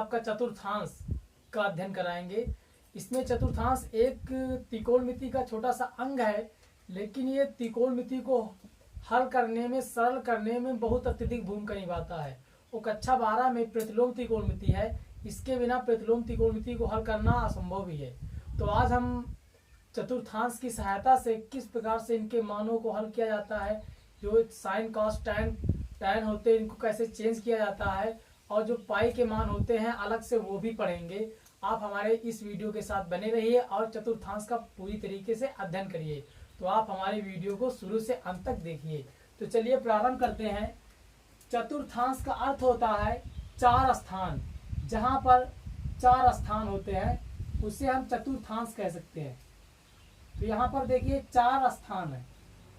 आपका चतुर्थांश का अध्ययन कराएंगे। इसमें चतुर्थांश एक त्रिकोणमिति का छोटा सा अंग है, लेकिन ये त्रिकोणमिति को हल करने में, सरल करने में बहुत अत्यधिक भूमिका निभाता है। वो कक्षा 12 में प्रतिलोम त्रिकोणमिति है, इसके बिना प्रतिलोम त्रिकोणमिति को हल करना असंभव ही है। तो आज हम चतुर्थांश की सहायता से किस प्रकार से इनके मानों को हल किया जाता है, जो साइन कॉस टैन होते हैं इनको कैसे चेंज किया जाता है, और जो पाई के मान होते हैं अलग से वो भी पढ़ेंगे। आप हमारे इस वीडियो के साथ बने रहिए और चतुर्थांश का पूरी तरीके से अध्ययन करिए। तो आप हमारे वीडियो को शुरू से अंत तक देखिए। तो चलिए प्रारंभ करते हैं। चतुर्थांश का अर्थ होता है चार स्थान। जहाँ पर चार स्थान होते हैं उसे हम चतुर्थांश कह सकते हैं। तो यहाँ पर देखिए चार स्थान है।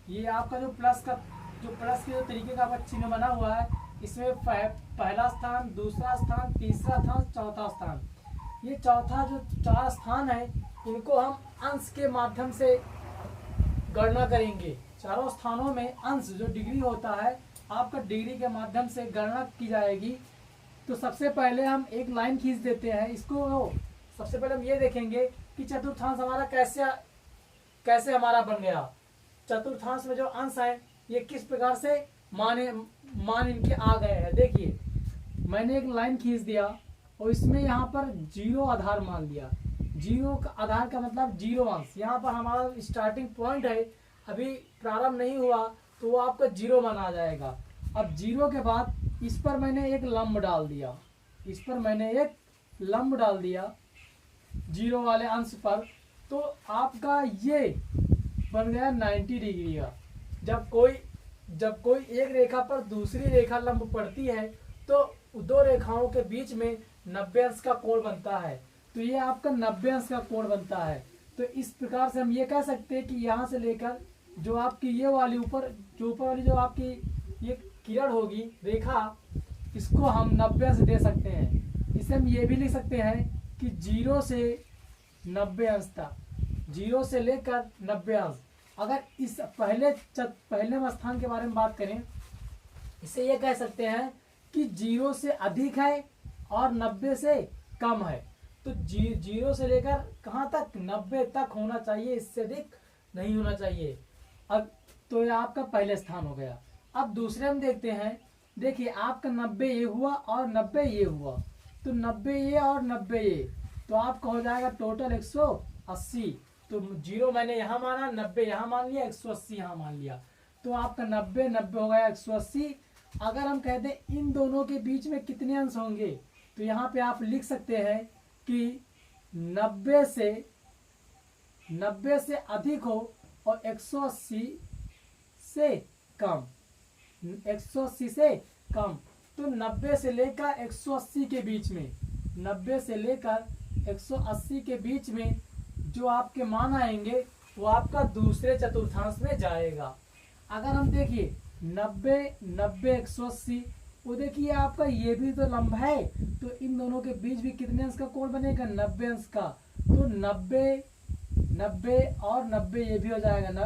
ये आपका जो प्लस के जो तरीके का चिन्ह बना हुआ है, इसमें पहला स्थान, दूसरा स्थान, तीसरा स्थान, चौथा स्थान। ये चौथा जो चार स्थान है इनको हम अंश के माध्यम से गणना करेंगे। चारों स्थानों में अंश जो डिग्री होता है, आपका डिग्री के माध्यम से गणना की जाएगी। तो सबसे पहले हम एक लाइन खींच देते हैं। इसको सबसे पहले हम ये देखेंगे कि चतुर्थांश हमारा कैसे हमारा बन गया। चतुर्थांश में जो अंश है ये किस प्रकार से मान इनके आ गए हैं। देखिए मैंने एक लाइन खींच दिया और इसमें यहाँ पर जीरो आधार मान लिया। जीरो का आधार का मतलब जीरो अंश। यहाँ पर हमारा स्टार्टिंग पॉइंट है, अभी प्रारंभ नहीं हुआ, तो वो आपका जीरो मान आ जाएगा। अब जीरो के बाद इस पर मैंने एक लंब डाल दिया, जीरो वाले अंश पर। तो आपका ये बन गया 90 डिग्री का। जब कोई एक रेखा पर दूसरी रेखा लंब पड़ती है तो दो रेखाओं के बीच में 90 अंश का कोण बनता है। तो ये आपका 90 अंश का कोण बनता है। तो इस प्रकार से हम ये कह सकते हैं कि यहाँ से लेकर जो आपकी ये वाली ऊपर वाली जो आपकी ये किरण होगी रेखा, इसको हम 90 अंश दे सकते हैं। इसे हम ये भी लिख सकते हैं कि 0 से 90 अंश तक, 0 से लेकर 90 अंश। अगर इस पहले स्थान के बारे में बात करें, इसे ये कह सकते हैं कि 0 से अधिक है और 90 से कम है। तो 0 से लेकर कहाँ तक, 90 तक होना चाहिए, इससे अधिक नहीं होना चाहिए। अब तो ये आपका पहले स्थान हो गया। अब दूसरे हम देखते हैं। देखिए आपका 90 ये हुआ और 90 ये हुआ, तो 90 ये और 90 ये, तो आपका हो जाएगा टोटल 180। तो 0 मैंने यहाँ माना, 90 यहाँ मान लिया, 180 यहाँ मान लिया। तो आपका 90 हो गया 180। अगर हम कहते हैं इन दोनों के बीच में कितने अंश होंगे, तो यहाँ पे आप लिख सकते हैं कि 90 से अधिक हो और 180 से कम, 180 से कम। तो 90 से लेकर 180 के बीच में, 90 से लेकर 180 के बीच में जो आपके मान आएंगे वो आपका दूसरे चतुर्थांश में जाएगा। अगर हम देखिए 90 180, वो देखिए आपका ये भी तो लंब है, तो इन दोनों के बीच भी कितने अंश का कोण बनेगा, 90 अंश का। तो 90 और 90 ये भी हो जाएगा।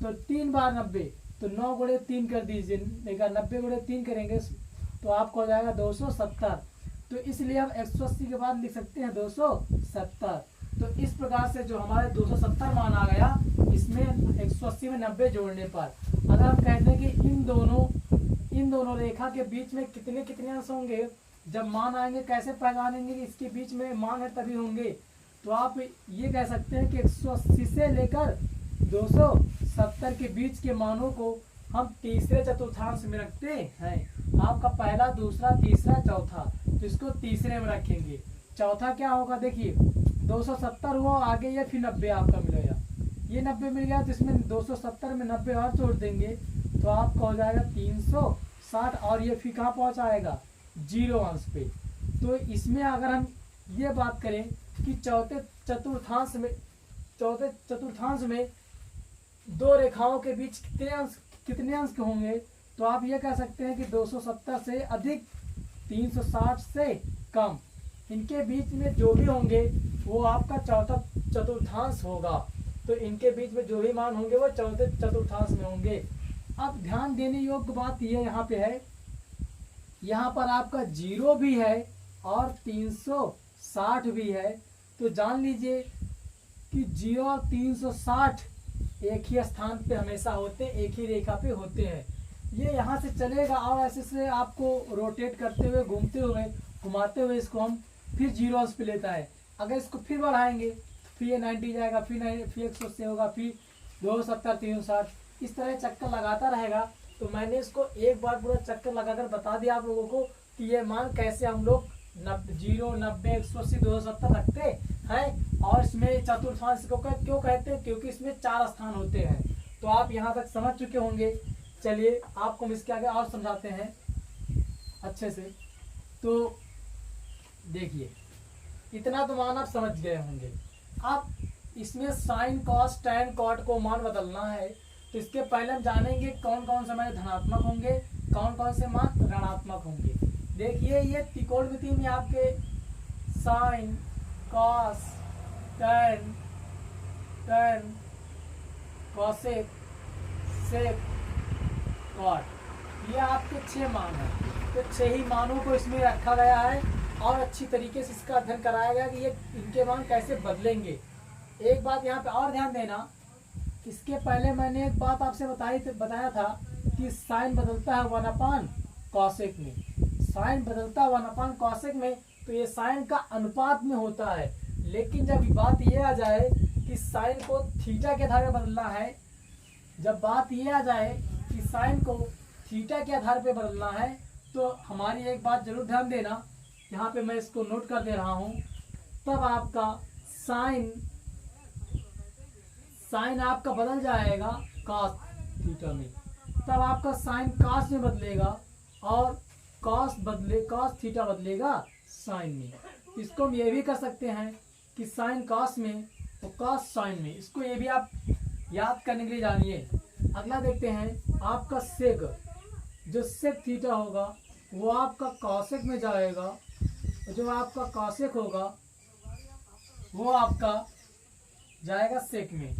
तो 3 बार 90, तो 9 गुणे 3 कर दीजिए, 90 गुणे 3 करेंगे तो आपको हो जाएगा 270। तो इसलिए हम 180 के बाद लिख सकते हैं 270। तो इस प्रकार से जो हमारे 270 मान आ गया, इसमें 180 में 90 जोड़ने पर अगर हम कहते हैं कि इन दोनों रेखा के बीच में कितने अंश होंगे, जब मान आएंगे कैसे पहचानेंगे कि इसके बीच में मान है तभी होंगे। तो आप ये कह सकते हैं कि 180 से लेकर 270 के बीच के मानों को हम तीसरे चतुर्थांश में रखते हैं। आपका पहला, दूसरा, तीसरा, चौथा, तो इसको तीसरे में रखेंगे। चौथा क्या होगा, देखिए 270 हुआ, आगे ये फिर 90 आपका मिलेगा। ये 90 मिल गया तो इसमें 270 में 90 और जोड़ देंगे तो आपका हो जाएगा 360, और ये फिर कहाँ पहुँचाएगा, 0 अंश पे। तो इसमें अगर हम ये बात करें कि चौथे चतुर्थांश में दो रेखाओं के बीच कितने अंश होंगे, तो आप ये कह सकते हैं कि 270 से अधिक, 360 से कम, इनके बीच में जो भी होंगे वो आपका चौथा चतुर्थांश होगा। तो इनके बीच में जो भी मान होंगे वो चौथे चतुर्थांश में होंगे। अब ध्यान देने योग्य बात ये यहाँ पे है, यहाँ पर आपका 0 भी है और 360 भी है, तो जान लीजिए कि 0 और 360 एक ही स्थान पे हमेशा होते, एक ही रेखा पे होते हैं। ये यहाँ से चलेगा और ऐसे से आपको रोटेट करते हुए, घूमते हुए, घुमाते हुए इसको हम फिर 0 अंश पे लेता है। अगर इसको फिर बढ़ाएंगे फिर ये 90 जाएगा, फिर 180 होगा, फिर 270, 360, इस तरह चक्कर लगाता रहेगा। तो मैंने इसको एक बार पूरा चक्कर लगाकर बता दिया आप लोगों को कि ये मान कैसे हम लोग 0, 90, 180, 270 रखते हैं। और इसमें चतुर्थांश को क्यों कहते हैं, क्योंकि इसमें 4 स्थान होते हैं। तो आप यहाँ तक समझ चुके होंगे। चलिए आपको हम इसके आगे और समझाते हैं अच्छे से। तो देखिए इतना तो मान आप समझ गए होंगे। अब इसमें साइन, कॉस, टैन, कॉट को मान बदलना है, तो इसके पहले हम जानेंगे कौन कौन से मान धनात्मक होंगे, कौन कौन से मान ऋणात्मक होंगे। देखिए ये त्रिकोणमिति में आपके साइन, कॉस, टैन, कॉसेक, सेक, कॉट, ये आपके 6 मान हैं। तो 6 ही मानों को इसमें रखा गया है और अच्छी तरीके से इसका अध्ययन कराया गया कि ये इनके मान कैसे बदलेंगे। एक बात यहाँ पे और ध्यान देना, इसके पहले मैंने एक बात आपसे बताया था कि साइन बदलता है 1/cosec में। साइन बदलता है 1/cosec में, तो ये साइन का अनुपात में होता है। लेकिन जब बात ये आ जाए कि साइन को थीटा के आधार पर बदलना है, जब बात ये आ जाए कि साइन को थीटा के आधार पर बदलना है, तो हमारी एक बात जरूर ध्यान देना, यहाँ पे मैं इसको नोट कर दे रहा हूँ। तब आपका साइन आपका बदल जाएगा कॉस थीटा में, तब आपका साइन कॉस में बदलेगा और कॉस थीटा बदलेगा साइन में। इसको हम ये भी कर सकते हैं कि साइन कॉस में तो कॉस साइन में। इसको ये भी आप याद करने के लिए जानिए। अगला देखते हैं आपका सेक, जो सेक थीटा होगा वो आपका कॉसेक में जाएगा, जो आपका कॉसेक होगा वो आपका जाएगा सेक में।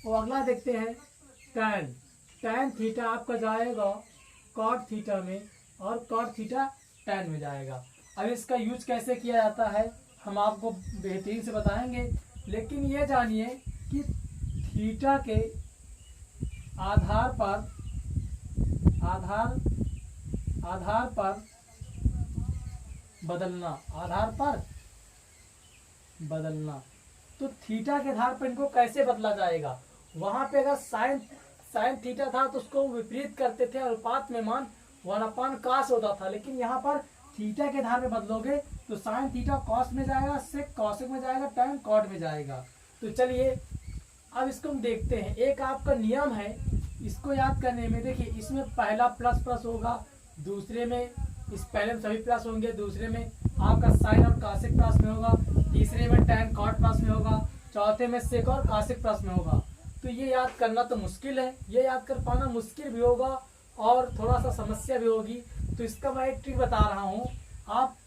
और अगला देखते हैं टैन थीटा आपका जाएगा कॉट थीटा में और कॉट थीटा टैन में जाएगा। अब इसका यूज कैसे किया जाता है हम आपको बेहतरीन से बताएंगे, लेकिन ये जानिए कि थीटा के आधार पर बदलना, तो थीटा के आधार पर इनको कैसे बदला जाएगा। वहां पे अगर साइन थीटा था तो उसको विपरीत करते थे, अनुपात में मान 1/cos होता था। लेकिन यहाँ पर थीटा के आधार में बदलोगे तो साइन थीटा कॉस में जाएगा, सेक कॉसेक में जाएगा, टैन कॉट में जाएगा। तो चलिए अब इसको हम देखते हैं। एक आपका नियम है इसको याद करने में। देखिए इसमें पहला प्लस होगा, दूसरे में इस पहले में सभी प्लस होंगे, दूसरे में आपका साइन और कॉसेक प्लस में होगा, तीसरे में टैन कॉट प्लस में होगा, चौथे में सेक और कॉसेक प्लस में होगा। तो ये याद करना तो मुश्किल है, ये याद कर पाना मुश्किल भी होगा और थोड़ा सा समस्या भी होगी। तो इसका मैं एक ट्रिक बता रहा हूँ। आप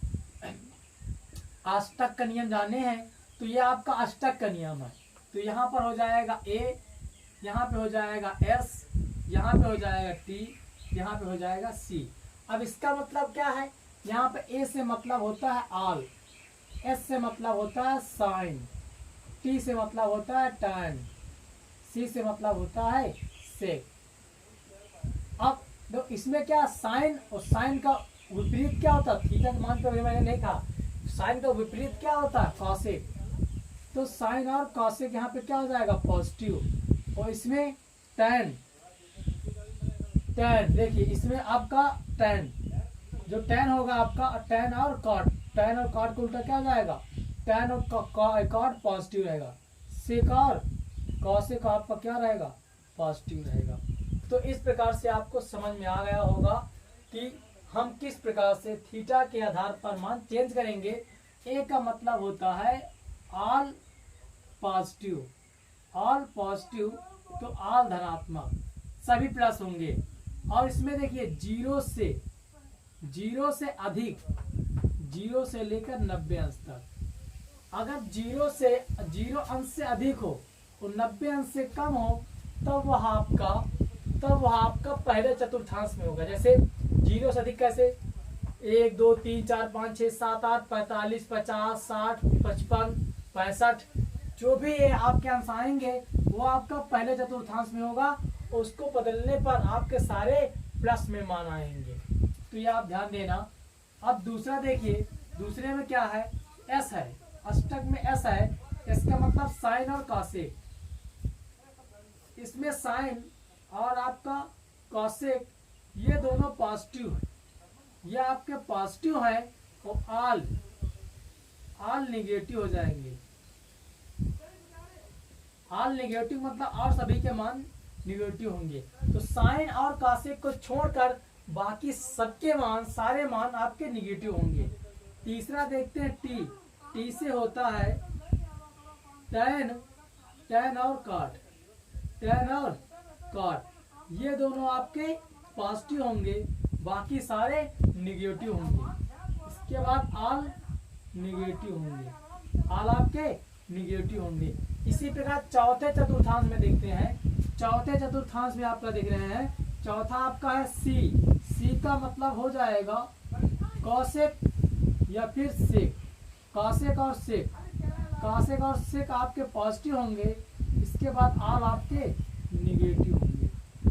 अष्टक का नियम जाने हैं, तो ये आपका अष्टक का नियम है। तो यहाँ पर हो जाएगा ए, यहाँ पे हो जाएगा एस, यहाँ पे हो जाएगा टी, यहाँ पे हो जाएगा सी। अब इसका मतलब क्या है, यहाँ पे ए से मतलब होता है आल, एस से मतलब होता है साइन, टी से मतलब होता है टैन, सी से मतलब होता है सेक। अब तो इसमें क्या साइन और साइन का विपरीत क्या होता है, थीटा मान पे मैंने नहीं कहा, साइन का विपरीत क्या होता है कॉसेक। तो साइन और कॉसेक यहाँ पे क्या हो जाएगा पॉजिटिव। और इसमें टैन देखिए इसमें आपका टैन, जो टैन होगा आपका टैन और कॉट को उल्टा क्या हो जाएगा, टैन और कॉट पॉजिटिव रहेगा, सेक और कॉसेक आपका क्या रहेगा पॉजिटिव रहेगा। तो इस प्रकार से आपको समझ में आ गया होगा कि हम किस प्रकार से थीटा के आधार पर मान चेंज करेंगे। ए का मतलब होता है ऑल पॉजिटिव, तो ऑल धनात्मक, सभी प्लस होंगे। और इसमें देखिए जीरो से अधिक, 0 से लेकर 90 अंश तक। अगर 0 अंश से अधिक हो और 90 अंश से कम हो तब वह आपका पहले चतुर्थांश में होगा। जैसे 0 से अधिक कैसे, 1 2 3 4 5 6 7 8 45 50 60 55 65 जो भी ये आपके अंश आएंगे वो आपका पहले चतुर्थांश में होगा। उसको बदलने पर आपके सारे प्लस में मान आएंगे, तो ये आप ध्यान देना। अब दूसरा देखिए, दूसरे में क्या है, एस है, अष्टक में एस है, इसका मतलब साइन और कॉसेक। इसमें साइन और आपका कॉसेक ये दोनों पॉजिटिव है, ये आपके पॉजिटिव है और आल निगेटिव हो जाएंगे। आल निगेटिव मतलब और सभी के मान निगेटिव होंगे। तो साइन और कॉसेक को छोड़कर बाकी सबके मान, सारे मान आपके निगेटिव होंगे। तीसरा देखते हैं टी। टी से होता है टैन और कॉट। टैन और कॉट ये दोनों आपके पॉजिटिव होंगे, बाकी सारे निगेटिव होंगे। इसके बाद आल निगेटिव होंगे, आल आपके निगेटिव होंगे। इसी प्रकार चौथे चतुर्थांश में देखते हैं। चौथे चतुर्थांश में आपका देख रहे हैं, चौथा आपका है सी। सी का मतलब हो जाएगा कॉसेक या फिर सेक। कॉसेक और सेक, कॉसेक और सेक आपके पॉजिटिव होंगे, इसके बाद आल आपके निगेटिव होंगे।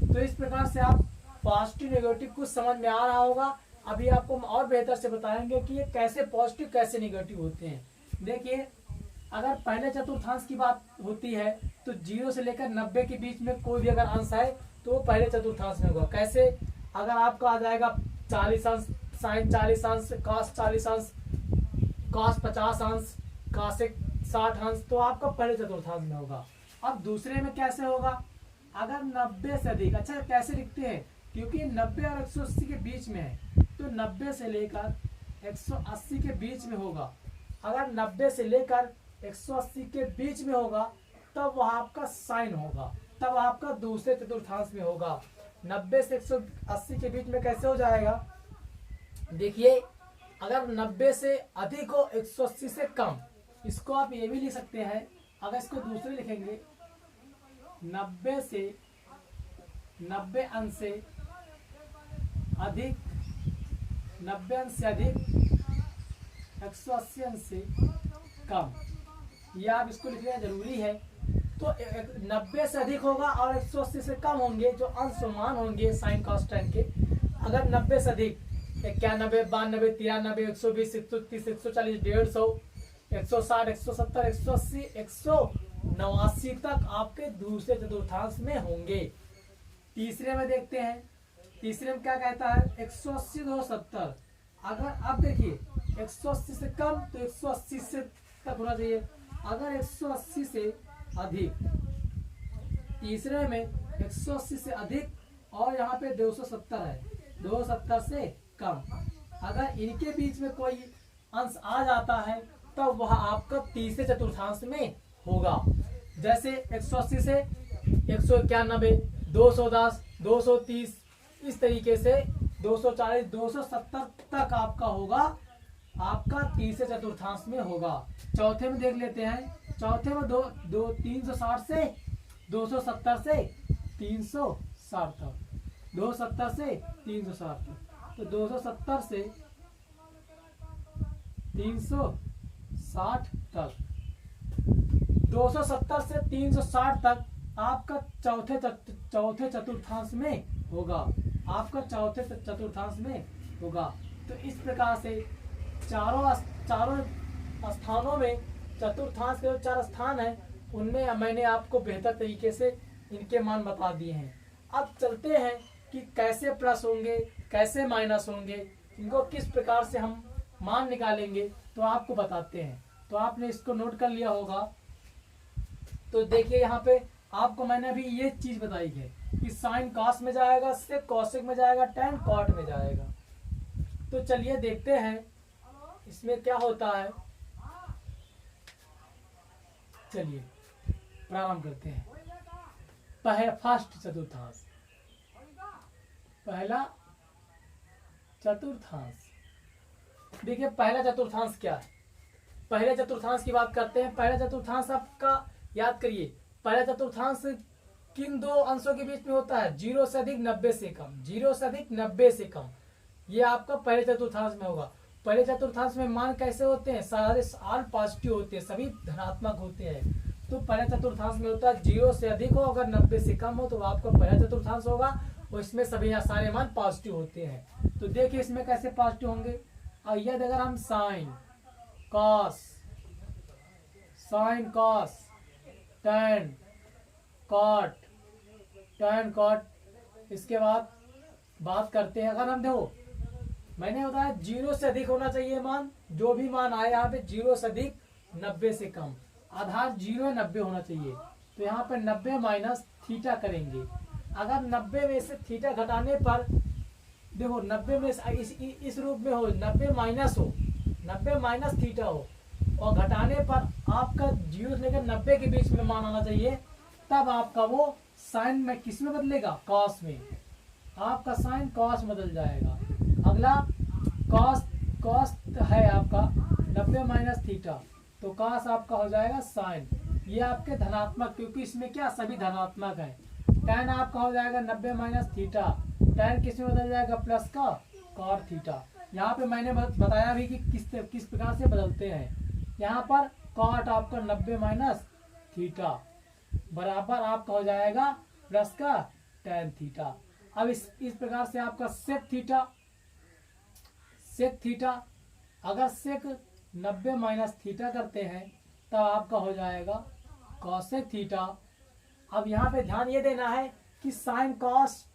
तो इस प्रकार से आप पॉजिटिव नेगेटिव कुछ समझ में आ रहा होगा। अभी आपको और बेहतर से बताएंगे कि ये कैसे पॉजिटिव कैसे नेगेटिव होते हैं। देखिए, अगर पहले चतुर्थांश की बात होती है तो 0 से लेकर 90 के बीच में कोई भी अगर अंश है तो वो पहले चतुर्थांश में होगा। कैसे, अगर आपका आ जाएगा 40 अंश, साइन 40 अंश, कॉस 40 अंश, कॉस 50 अंश, कॉसेक 60 अंश, तो आपका पहले चतुर्थांश में होगा। अब दूसरे में कैसे होगा, अगर 90 से अधिक, अच्छा कैसे लिखते हैं, क्योंकि 90 और 180 के बीच में है, तो 90 से लेकर 180 के बीच में होगा। अगर 90 से लेकर 180 के बीच में होगा तब वह आपका साइन होगा, तब आपका दूसरे चतुर्थांश में होगा। 90 से 180 के बीच में कैसे हो जाएगा, देखिए, अगर 90 से अधिक हो 180 से कम, इसको आप ये भी लिख सकते हैं। अगर इसको दूसरे लिखेंगे, 90 से 90 अंश से अधिक, 90 अंश से अधिक, 180 अंश से कम, ये आप इसको लिखना जरूरी है। तो 90 से अधिक होगा और 180 से कम होंगे जो अंश मान होंगे साइन कॉस टेन के। अगर 90 से अधिक 91, 92, 93, 120, 130, 140, 150, 160, 170, 180, 189 तक आपके दूसरे चतुर्थांश में होंगे। तीसरे में देखते हैं, तीसरे में क्या कहता है, 180 270। अगर अब देखिए 180 से कम तो 180 से तक होना चाहिए। अगर 180 से अधिक, तीसरे में 180 से अधिक और यहाँ पे 270 है, 270 से कम, अगर इनके बीच में कोई अंश आ जाता है तब वह आपका तीसरे चतुर्थांश में होगा। जैसे 180 से 191, 210, 230, इस तरीके से 240, 270 तक आपका होगा, आपका तीसरे चतुर्थांश में होगा। चौथे में देख लेते हैं, चौथे में 360 से 270 से 360 तक, 270 से 360 तक, तो 270 से 360 तक, 270 से 360 तक आपका चौथे चतुर्थांश में होगा, आपका चौथे चतुर्थांश में होगा। तो इस प्रकार से चारों स्थानों में चतुर्थांश के जो 4 स्थान हैं उनमें मैंने आपको बेहतर तरीके से इनके मान बता दिए हैं। अब चलते हैं कि कैसे प्लस होंगे, कैसे माइनस होंगे, इनको किस प्रकार से हम मान निकालेंगे, तो आपको बताते हैं। तो आपने इसको नोट कर लिया होगा। तो देखिए यहाँ पे आपको मैंने अभी ये चीज बताई है कि साइन कॉस में जाएगा, सेक कॉसेक में जाएगा, टैन कॉट में जाएगा। तो चलिए देखते हैं इसमें क्या होता है। चलिए प्रारंभ करते हैं। फर्स्ट चतुर्थांश, पहला चतुर्थांश। देखिए पहला चतुर्थांश क्या है, पहले चतुर्थांश की बात करते हैं। पहला चतुर्थांश आपका याद करिए, पहला चतुर्थांश किन दो अंशों के बीच में होता है, 0 से अधिक 90 से कम, 0 से अधिक 90 से कम। ये आपका पहले चतुर्थांश में होगा। पहले चतुर्थांश में मान कैसे होते हैं, सारे ऑल पॉजिटिव होते हैं, सभी धनात्मक होते हैं। तो पहले चतुर्थांश में होता है 0 से अधिक हो, अगर 90 से कम हो तो आपका पहला चतुर्थांश होगा, और इसमें सभी यहाँ सारे मान पॉजिटिव होते हैं। तो देखिए इसमें कैसे पॉजिटिव होंगे। और यदि अगर हम साइन कॉस टैन कॉट इसके बाद बात करते हैं। अगर हम देखो मैंने बताया 0 से अधिक होना चाहिए मान, जो भी मान आए यहाँ पे 0 से अधिक 90 से कम, आधार 0 है 90 होना चाहिए। तो यहाँ पे 90 माइनस थीटा करेंगे। अगर 90 में से थीटा घटाने पर देखो 90 में इस रूप में हो, 90 माइनस हो, 90 माइनस थीटा हो, और घटाने पर आपका 0 से लेकर 90 के बीच में मान आना चाहिए, तब आपका वो साइन में किस में बदलेगा, कॉस में। आपका साइन कॉस बदल जाएगा। अगला कॉस है आपका 90 माइनस थीटा, तो कॉस आपका हो जाएगा साइन। ये आपके धनात्मक, क्योंकि इसमें क्या सभी धनात्मक है। टैन आपका हो जाएगा 90 माइनस थीटा, टैन किस में बदल जाएगा, प्लस का कॉट थीटा। यहाँ पे मैंने बताया भी कि किस प्रकार से बदलते हैं। यहाँ पर कॉट आपका 90 माइनस थीटा बराबर आपका हो जाएगा प्लस का टैन थीटा। अब इस प्रकार से आपका सेक थीटा अगर सेक 90 माइनस थीटा करते हैं तब आपका हो जाएगा कॉसेक थीटा। अब यहाँ पे ध्यान ये देना है कि sin cos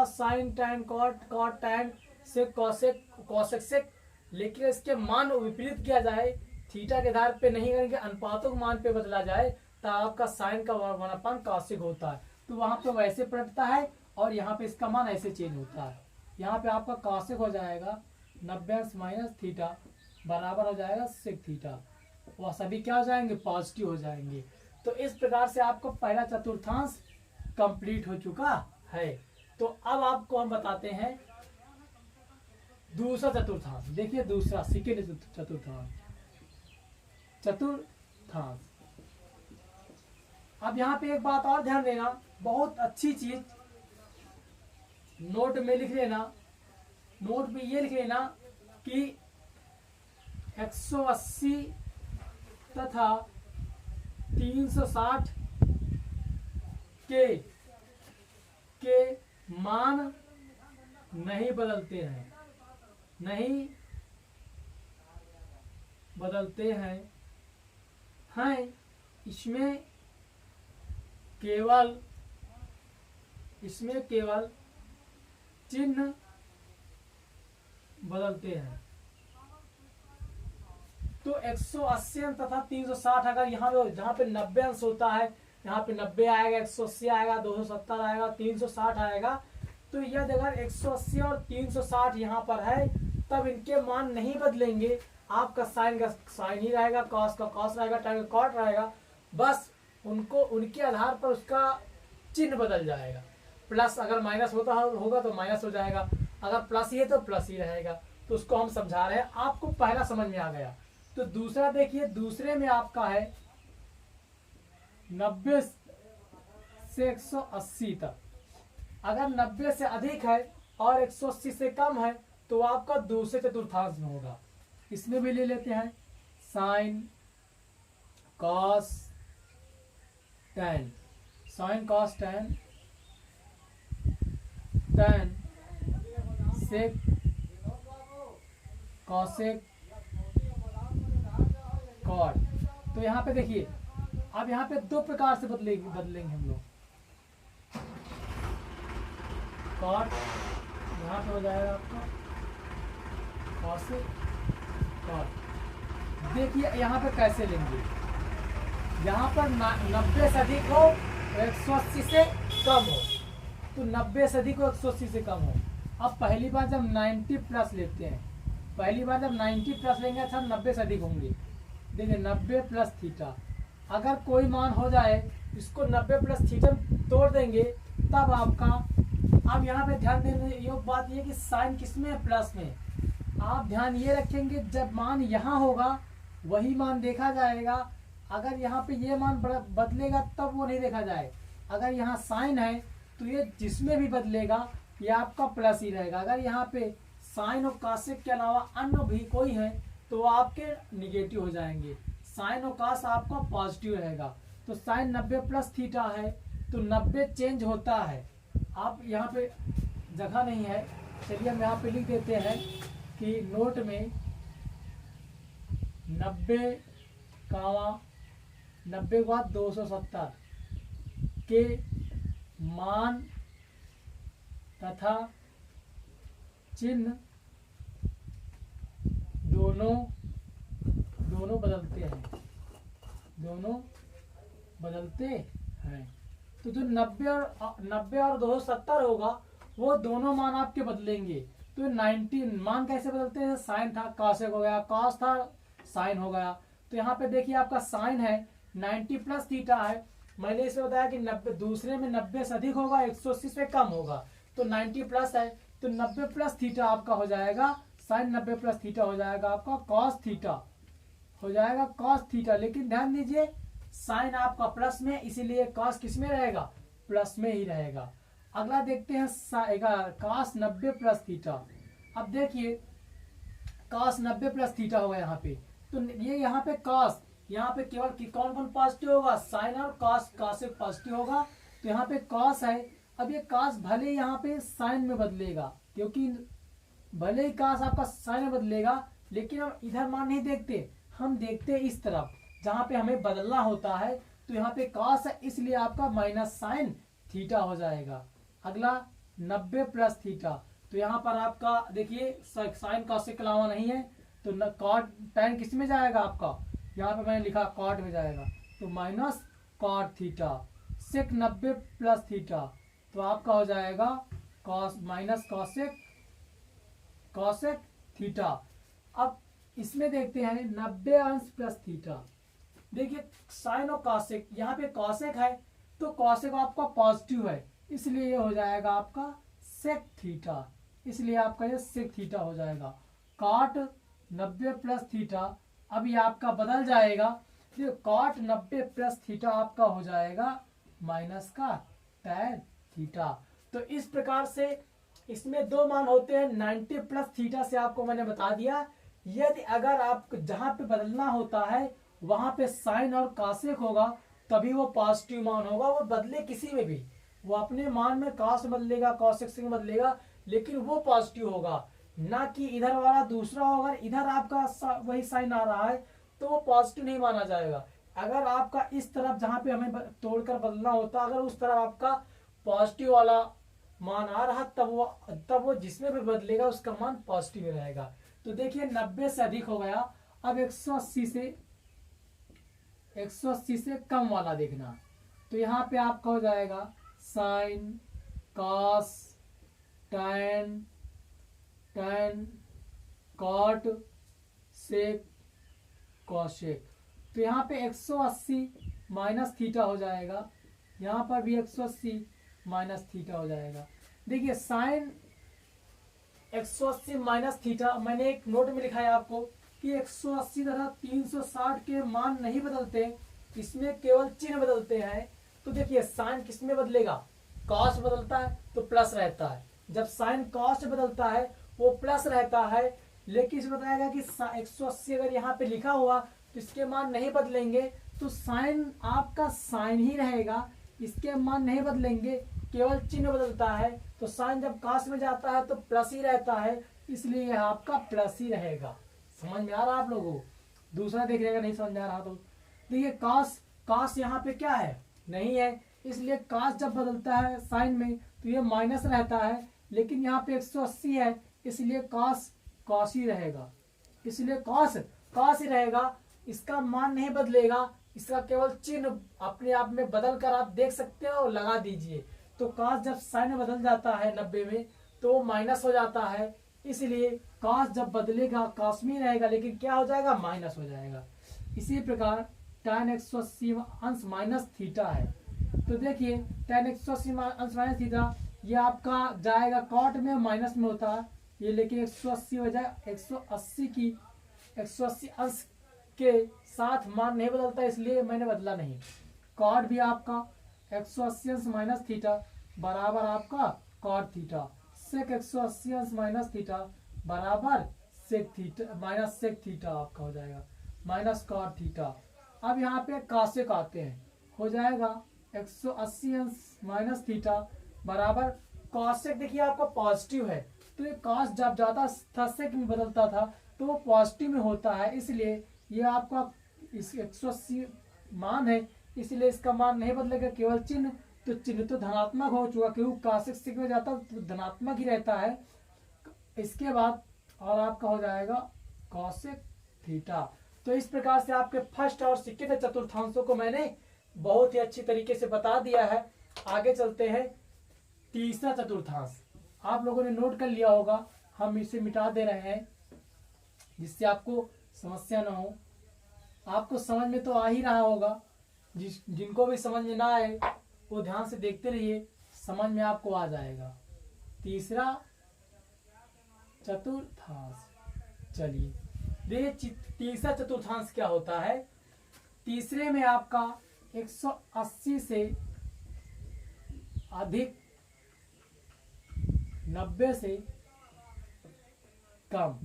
sin tan cot tan sec cosec sec, लेकिन इसके मान विपरीत किया जाए, थीटा के आधार पे नहीं करेंगे, अनुपातों के मान पे बदला जाए, तो आपका साइन का 1/, कॉसेक होता है। तो वहां पे वैसे पलटता है, और यहाँ पे इसका मान ऐसे चेंज होता है। यहाँ पे आपका कॉसेक हो जाएगा 90 माइनस थीटा बराबर हो जाएगा सेक थीटा। वह सभी क्या हो जाएंगे, पॉजिटिव हो जाएंगे। तो इस प्रकार से आपको पहला चतुर्थांश कंप्लीट हो चुका है। तो अब आपको हम बताते हैं दूसरा चतुर्थांश। देखिए दूसरा सेकेंड चतुर्थांश। अब यहाँ पे एक बात और ध्यान देना, बहुत अच्छी चीज नोट में लिख लेना। नोट में ये लिख लेना कि 180 तथा 360 के मान नहीं बदलते हैं इसमें केवल चिन्ह बदलते हैं। तो 180 तथा 360 अगर यहाँ पे जहाँ पे 90 अंश होता है, यहाँ पे 90 आएगा, 180 आएगा, 270 आएगा, 360 आएगा। तो यदि अगर 180 और 360 यहाँ पर है तब इनके मान नहीं बदलेंगे। आपका साइन का साइन ही रहेगा, कॉस का कॉस रहेगा, टैन का कॉट रहेगा। बस उनके आधार पर उसका चिन्ह बदल जाएगा। प्लस अगर माइनस होगा तो माइनस हो जाएगा, अगर प्लस ही है तो प्लस ही रहेगा। तो उसको हम समझा रहे हैं, आपको पहला समझ में आ गया। तो दूसरा देखिए, दूसरे में आपका है 90 से 180 तक। अगर 90 से अधिक है और 180 से कम है तो आपका दूसरे चतुर्थांश में होगा। इसमें भी ले लेते हैं sign cos tan, sin cos tan sec cosec cot. तो यहाँ पे देखिए, अब यहाँ पे दो प्रकार से बदलेंगे हम लोग। कॉट यहाँ पे हो जाएगा आपका कॉसेक कॉट। देखिए यहाँ पे कैसे लेंगे, यहाँ पर 90 से अधिक हो 180 से कम हो, तो 90 से अधिक हो 180 से कम हो। अब पहली बार जब 90 प्लस लेते हैं, पहली बार जब 90 प्लस लेंगे अच्छा 90 से अधिक होंगे। देखिए 90 प्लस थीटा, अगर कोई मान हो जाए इसको 90 प्लस थीटा तोड़ देंगे तब आपका। अब यहाँ पे ध्यान देने योग्य बात ये कि साइन किसमें है, प्लस में। आप ध्यान ये रखेंगे जब मान यहाँ होगा वही मान देखा जाएगा। अगर यहाँ पे ये मान बदलेगा तब वो नहीं देखा जाए। अगर यहाँ साइन है तो ये जिसमें भी बदलेगा ये आपका प्लस ही रहेगा। अगर यहाँ पे साइन और कासेक के अलावा अन्य भी कोई है तो आपके निगेटिव हो जाएंगे। साइन और कास आपका पॉजिटिव रहेगा। तो साइन 90 प्लस थीटा है तो 90 चेंज होता है। आप यहाँ पे जगह नहीं है, चलिए हम यहाँ पे लिख देते हैं कि नोट में 90 के बाद 270 के मान तथा चिन्ह दोनों बदलते हैं, तो जो 90 और 270 होगा वो दोनों मान आपके बदलेंगे। तो 90 मान कैसे बदलते हैं, साइन था कॉसेक हो गया, कॉस था साइन हो गया। तो यहाँ पे देखिए आपका साइन है 90 प्लस थीटा है, मैंने इसे बताया कि 90 दूसरे में 90 से अधिक होगा, 180 से कम होगा, तो 90 प्लस है तो 90 प्लस थीटा आपका हो जाएगा, साइन 90 प्लस थीटा हो जाएगा आपका कॉस थीटा हो जाएगा, कॉस थीटा। लेकिन ध्यान दीजिए साइन आपका प्लस में, इसीलिए कॉस किस में रहेगा, प्लस में ही रहेगा। अगला देखते हैं कॉस 90 प्लस थीटा। अब देखिए कॉस 90 प्लस थीटा होगा यहाँ पे, तो ये यहाँ पे कॉस, यहाँ पे केवल कौन कौन पॉजिटिव होगा, साइन और कॉस, कॉसेक पॉजिटिव होगा। तो यहाँ पे कॉस है, अब ये कॉस भले यहाँ पे साइन में बदलेगा, क्योंकि भले ही कॉस आपका साइन में बदलेगा, लेकिन हम इधर मान नहीं देखते, हम देखते इस तरफ जहाँ पे हमें बदलना होता है। तो यहाँ पे कॉस है इसलिए आपका माइनस साइन थीटा हो जाएगा। अगला 90 प्लस थीटा, तो यहाँ पर आपका देखिए साइन कॉसेक के अलावा नहीं है, तो न कॉट टैन किस में जाएगा आपका, यहाँ पे मैंने लिखा कॉट में जाएगा, तो माइनस कॉट थीटा। सेक 90 प्लस थीटा, तो आपका हो जाएगा कॉस माइनस कॉसेक थीटा। अब इसमें देखते हैं 90 अंश प्लस थीटा। देखिए साइन और कॉसेक, यहाँ पे कॉसेक है तो कॉसेक आपका पॉजिटिव है, इसलिए ये हो जाएगा आपका सेक थीटा, इसलिए आपका ये सेक थीटा हो जाएगा। कॉट 90 प्लस थीटा, अब ये आपका बदल जाएगा, तो कॉट 90 प्लस थीटा आपका हो जाएगा माइनस का टैन थीटा। तो इस प्रकार से इसमें दो मान होते हैं, 90 प्लस थीटा से आपको मैंने बता दिया। यदि अगर आप जहां पे बदलना होता है वहां पे साइन और कॉसेक होगा तभी वो पॉजिटिव मान होगा, वो बदले किसी में भी, वो अपने मान में कॉस बदलेगा, कॉसेक से बदलेगा, लेकिन वो पॉजिटिव होगा, ना कि इधर वाला दूसरा होगा। इधर आपका वही साइन आ रहा है तो वो पॉजिटिव नहीं माना जाएगा। अगर आपका इस तरफ जहां पे हमें तोड़कर बदलना होता, अगर उस तरफ आपका पॉजिटिव वाला मान आ रहा तब वो जिसमें भी बदलेगा उसका मान पॉजिटिव रहेगा। तो देखिए 90 से अधिक हो गया, अब 180 से कम वाला देखना, तो यहाँ पे आपका हो जाएगा sin cos tan cot sec cosec. तो यहाँ पे 180 माइनस थीटा हो जाएगा, यहाँ पर भी 180 माइनस थीटा हो जाएगा। देखिए साइन 180 माइनस थीटा, मैंने एक नोट में लिखा है आपको कि 180 तथा 360 के मान नहीं बदलते, इसमें केवल चिन्ह बदलते हैं। तो देखिए साइन किस में बदलेगा, कॉस बदलता है तो प्लस रहता है, जब साइन कॉस बदलता है वो प्लस रहता है। लेकिन इसे बताएगा कि 180 अगर यहाँ पे लिखा हुआ तो इसके मान नहीं बदलेंगे, तो साइन आपका साइन ही रहेगा, इसके मान नहीं बदलेंगे, केवल चिन्ह बदलता है। तो साइन जब कॉस में जाता है तो प्लस ही रहता है, इसलिए यह आपका प्लस ही रहेगा। समझ में आ रहा है आप लोगों को? दूसरा देख लेगा नहीं समझ में आ रहा तो देखिए कॉस यहाँ पे क्या है, नहीं है, इसलिए कॉस जब बदलता है साइन में तो ये माइनस रहता है, लेकिन यहाँ पे 180 है इसलिए कॉस ही रहेगा, इसलिए कॉस ही रहेगा, इसका मान नहीं बदलेगा, इसका केवल चिन्ह अपने आप में बदल कर आप देख सकते हो और लगा दीजिए। तो कॉस जब साइन में बदल जाता है 90 में तो वो माइनस हो जाता है, इसलिए कॉस जब बदलेगा कॉस में रहेगा, लेकिन क्या हो जाएगा, माइनस हो जाएगा। इसी प्रकार tan 180 अंश माइनस थीटा है, तो देखिए tan 180 अंश माइनस थीटा ये आपका जाएगा कॉट में, माइनस में होता है ये, लेकिन 180 हो जाए 180 अंश के साथ मान नहीं बदलता, इसलिए मैंने बदला नहीं। कॉट भी आपका 180 अंश माइनस थीटा बराबर आपका कॉट थीटा, सेक 180 अंश माइनस थीटा बराबर sec theta minus sec theta आपका हो जाएगा माइनस कॉट थीटा। अब यहाँ पे कासेक आते हैं, हो जाएगा 180 अंश माइनस थीटा बराबर कॉसेक। देखिए आपका पॉजिटिव है तो ये कॉस जब जाता था सेक में बदलता था तो वो पॉजिटिव में होता है, इसलिए ये आपका इस 180 मान है, इसलिए इसका मान नहीं बदलेगा, केवल चिन्ह। तो चिन्ह तो धनात्मक हो चुका क्योंकि कॉसेक सेक में जाता तो धनात्मक ही रहता है। इसके बाद और आपका हो जाएगा कॉसेक थीटा। तो इस प्रकार से आपके फर्स्ट और सेकंड चतुर्थांशों को मैंने बहुत ही अच्छी तरीके से बता दिया है। आगे चलते हैं तीसरा चतुर्थांश। आप लोगों ने नोट कर लिया होगा, हम इसे मिटा दे रहे हैं जिससे आपको समस्या ना हो। आपको समझ में तो आ ही रहा होगा, जिनको भी समझ में ना आए वो ध्यान से देखते रहिए, समझ में आपको आ जाएगा। तीसरा चतुर्थांश, चलिए देखिए तीसरा चतुर्थांश क्या होता है। तीसरे में आपका 180 से अधिक 90 से कम,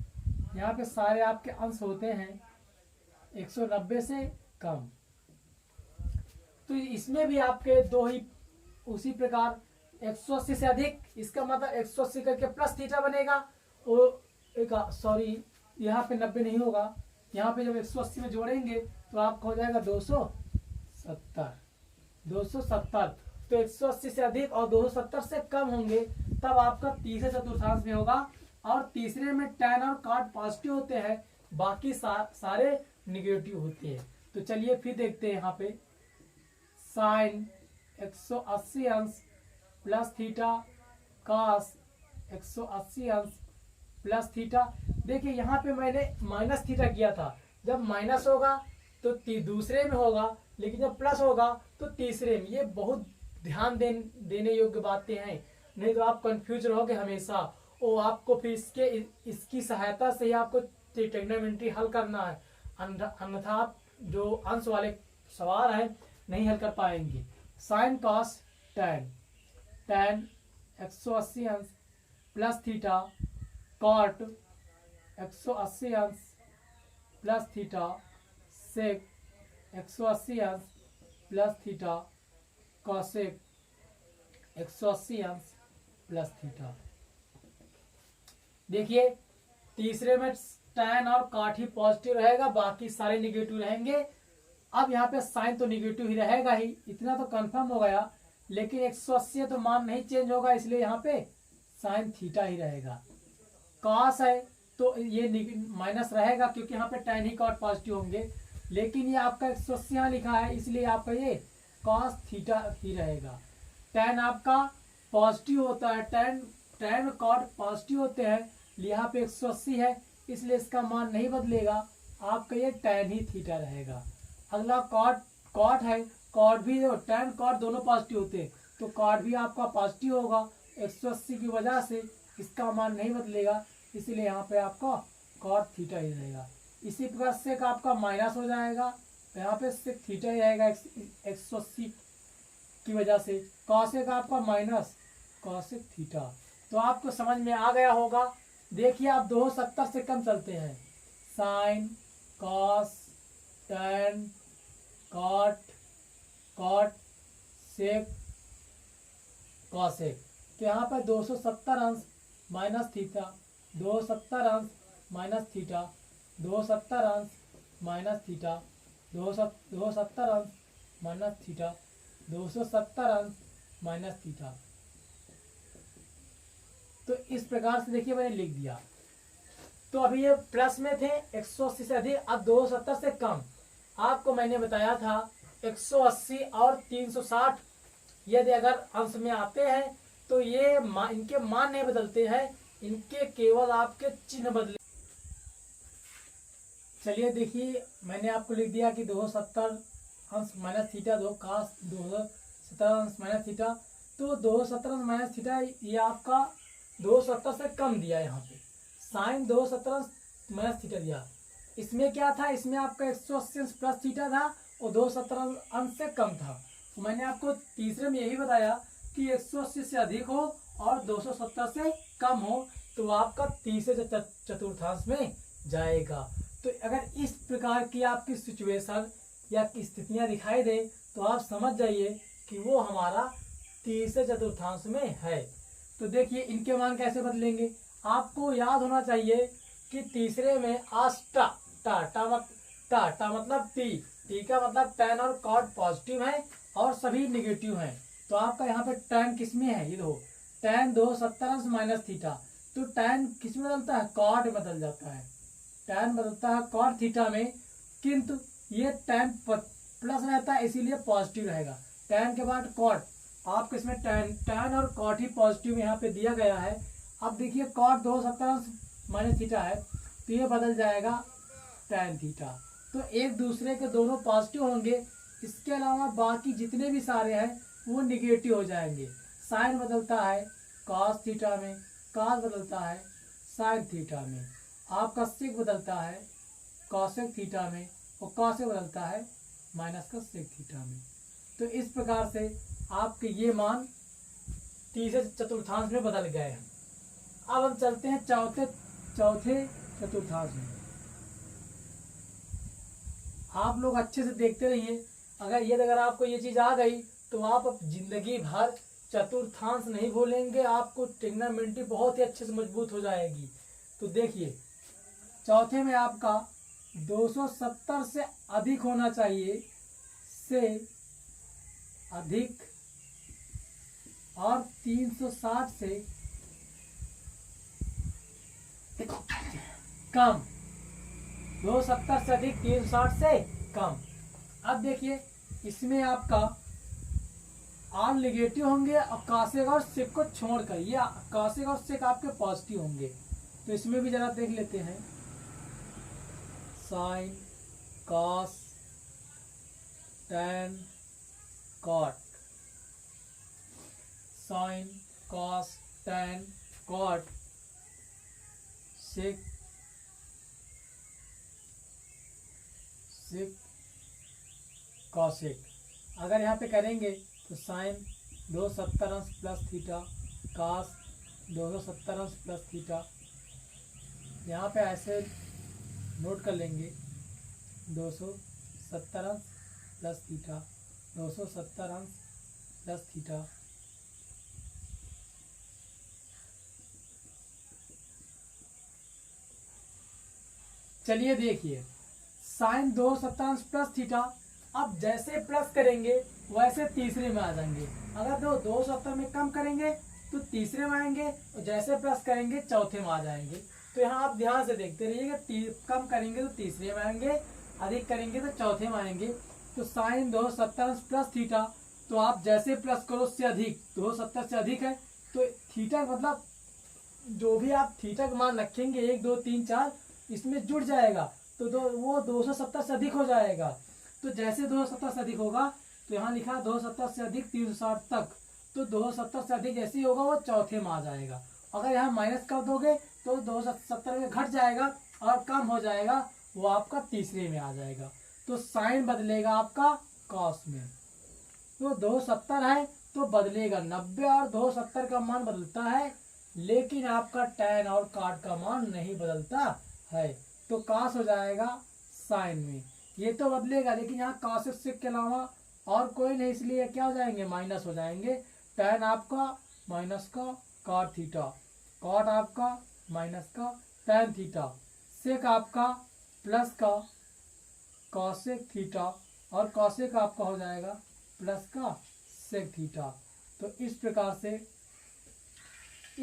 यहाँ पे सारे आपके अंश होते हैं 190 से कम। तो इसमें भी आपके दो ही उसी प्रकार 180 से अधिक, इसका मतलब 180 करके प्लस थीटा बनेगा। और एक सॉरी यहाँ पे 90 नहीं होगा, यहाँ पे जब 180 में जोड़ेंगे तो आपका हो जाएगा 270। तो 180 से अधिक और 270 से कम होंगे तब आपका तीसरे चतुर्थांश में होगा। और तीसरे में tan और cot पॉजिटिव होते हैं, बाकी सारे निगेटिव होते हैं। तो चलिए फिर देखते हैं यहाँ पे साइन 180 अंश प्लस थीटा cos 180 अंश प्लस थीटा। देखिए यहाँ पे मैंने माइनस थीटा किया था, जब माइनस होगा तो दूसरे में होगा, लेकिन जब प्लस होगा तो तीसरे में। ये बहुत ध्यान देने योग्य बातें हैं, नहीं तो आप कंफ्यूज रहोगे हमेशा। और आपको फिर इसकी सहायता से ही आपको ट्रिग्नोमेट्री हल करना है, अन्यथा आप जो अंश वाले सवाल हैं नहीं हल कर पाएंगे। साइन कॉस tan 180 अंश प्लस थीटा कॉट 180 अंश प्लस थीटा सेक 180 अंश प्लस थीटा कॉसेक 180 अंश प्लस थीटा। देखिए तीसरे में tan और cot ही पॉजिटिव रहेगा, बाकी सारे निगेटिव रहेंगे। अब यहाँ पे साइन तो निगेटिव ही रहेगा ही, इतना तो कंफर्म हो गया, लेकिन 180 तो मान नहीं चेंज होगा, इसलिए यहाँ पे साइन थीटा ही रहेगा। कॉस है तो ये माइनस रहेगा क्योंकि यहाँ पे tan ही cot पॉजिटिव होंगे, लेकिन ये आपका 180 यहाँ लिखा है इसलिए आपका ये कॉस थीटा ही रहेगा। tan आपका पॉजिटिव होता है, tan cot पॉजिटिव होते हैं, यहाँ पे 180 है इसलिए इसका मान नहीं बदलेगा, आपका ये tan ही थीटा रहेगा। अगला cot है, cot भी tan cot दोनों पॉजिटिव होते हैं तो cot भी आपका पॉजिटिव होगा 180 की वजह से, इसका मान नहीं बदलेगा, इसलिए यहाँ पे आपका cot थीटा ही रहेगा। इसी प्रकार सेक आपका माइनस हो जाएगा तो यहाँ पे सेक थीटा ही रहेगा 180 की वजह से। कॉसेक आपका माइनस कॉसेक थीटा। तो आपको समझ में आ गया होगा। देखिए आप 270 से कम चलते हैं, sign cos tan cot sec cosec. तो यहाँ पर 270 अंश माइनस थीटा 270 अंश माइनस थीटा 270 अंश माइनस थीटा 270 अंश माइनस थीटा 270 अंश माइनस थीटा। तो इस प्रकार से देखिए मैंने लिख दिया। तो अभी ये प्लस में थे 180 से अधिक, अब 270 से कम। आपको मैंने बताया था 180 और 360 यदि अगर अंश में आते हैं तो ये इनके मान नहीं बदलते हैं, इनके केवल आपके चिन्ह बदले। चलिए देखिए मैंने आपको लिख दिया कि 270 अंश माइनस थीटा 270 अंश माइनस थीटा। तो 270 अंश माइनस थीटा ये आपका 270 से कम दिया, यहाँ पे साइन 270 अंश माइनस थीटा दिया। इसमें क्या था, इसमें आपका 180 अंश प्लस थीटा था और 270 अंश से कम था। तो मैंने आपको तीसरे में यही बताया कि 180 से अधिक हो और 270 से कम हो, तो आपका तीसरे चतुर्थांश में जाएगा। तो अगर इस प्रकार की आपकी सिचुएशन या स्थितियां दिखाई दे तो आप समझ जाइए कि वो हमारा तीसरे चतुर्थांश में है। तो देखिए इनके मान कैसे बदलेंगे। आपको याद होना चाहिए कि तीसरे में टा टा टा मत टा टा मतलब टी का मतलब tan और cot पॉजिटिव है और सभी निगेटिव हैं। तो आपका यहाँ पे tan किस में है, ये देखो tan 270 माइनस थीटा। तो tan किस में बदलता है, cot बदल जाता है, tan बदलता है cot थीटा में, किंतु ये tan प्लस रहता है इसीलिए पॉजिटिव रहेगा। tan के बाद cot, आपको इसमें tan और cot ही पॉजिटिव यहाँ पे दिया गया है। अब देखिए cot 270 माइनस थीटा है तो ये बदल जाएगा tan थीटा। तो एक दूसरे के दोनों पॉजिटिव होंगे, इसके अलावा बाकी जितने भी सारे हैं वो निगेटिव हो जाएंगे। साइन बदलता है cos थीटा में, cos बदलता है sin थीटा में, आपका sec बदलता है cosec थीटा में और cosec बदलता है माइनस का sec थीटा में। तो इस प्रकार से आपके ये मान तीसरे चतुर्थांश में बदल गए हैं। अब हम चलते हैं चौथे चतुर्थांश में। आप लोग अच्छे से देखते रहिए। अगर आपको ये चीज आ गई तो आप अब जिंदगी भर चतुर्थांश नहीं भूलेंगे, आपको ट्रिग्नोमेट्री बहुत ही अच्छे से मजबूत हो जाएगी। तो देखिए चौथे में आपका 270 से अधिक होना चाहिए, से अधिक, और 360 से कम। 270 से अधिक, 360 से कम। अब देखिए इसमें आपका आर निगेटिव होंगे और कासेक और सेक को छोड़कर, ये कासेक और सेक आपके पॉजिटिव होंगे। तो इसमें भी जरा देख लेते हैं। Sign, cos, tan, cot, sine, cos, tan, cot, sec, cosec. अगर यहाँ पे करेंगे तो साइन 270 अंश प्लस थीटा, कास 270 अंश प्लस थीटा, यहाँ पे ऐसे नोट कर लेंगे 270 अंश प्लस थीटा, 270 अंश प्लस थीटा, चलिए देखिए साइन 270 अंश प्लस थीटा, अब जैसे प्लस करेंगे वैसे तीसरे में आ जाएंगे। अगर 270 में कम करेंगे तो तीसरे में आएंगे और जैसे प्लस करेंगे चौथे में आ जाएंगे। तो यहाँ आप ध्यान से देखते रहिएगा, कम करेंगे तो तीसरे में आएंगे, अधिक करेंगे तो चौथे में आएंगे। तो साइन 270 अंश प्लस थीटा, तो आप जैसे प्लस करो उससे अधिक, 270 से अधिक है तो थीटा मतलब जो भी आप थीटा का मान रखेंगे 1 2 3 4 इसमें जुड़ जाएगा, तो वो 270 से अधिक हो जाएगा। तो जैसे 270 से अधिक होगा तो यहाँ लिखा 270 से अधिक 360 तक, तो 270 से अधिक जैसे ही होगा वो चौथे में आ जाएगा। अगर यहाँ माइनस कर दोगे तो 270 में घट जाएगा और कम हो जाएगा, वो आपका तीसरे में आ जाएगा। तो साइन बदलेगा आपका कॉस में। तो 270 है तो बदलेगा 90 और 270 का मान बदलता है, लेकिन आपका टैन और काट का मान नहीं बदलता है। तो कास हो जाएगा साइन में, ये तो बदलेगा लेकिन यहाँ कास सेक के अलावा और कोई नहीं, इसलिए क्या हो जाएंगे, माइनस हो जाएंगे। टैन आपका माइनस का कॉट थीटा, कॉट आपका माइनस का टैन थीटा, सेक आपका प्लस का कॉसेक थीटा और कॉसेक आपका हो जाएगा प्लस का सेक थीटा। तो इस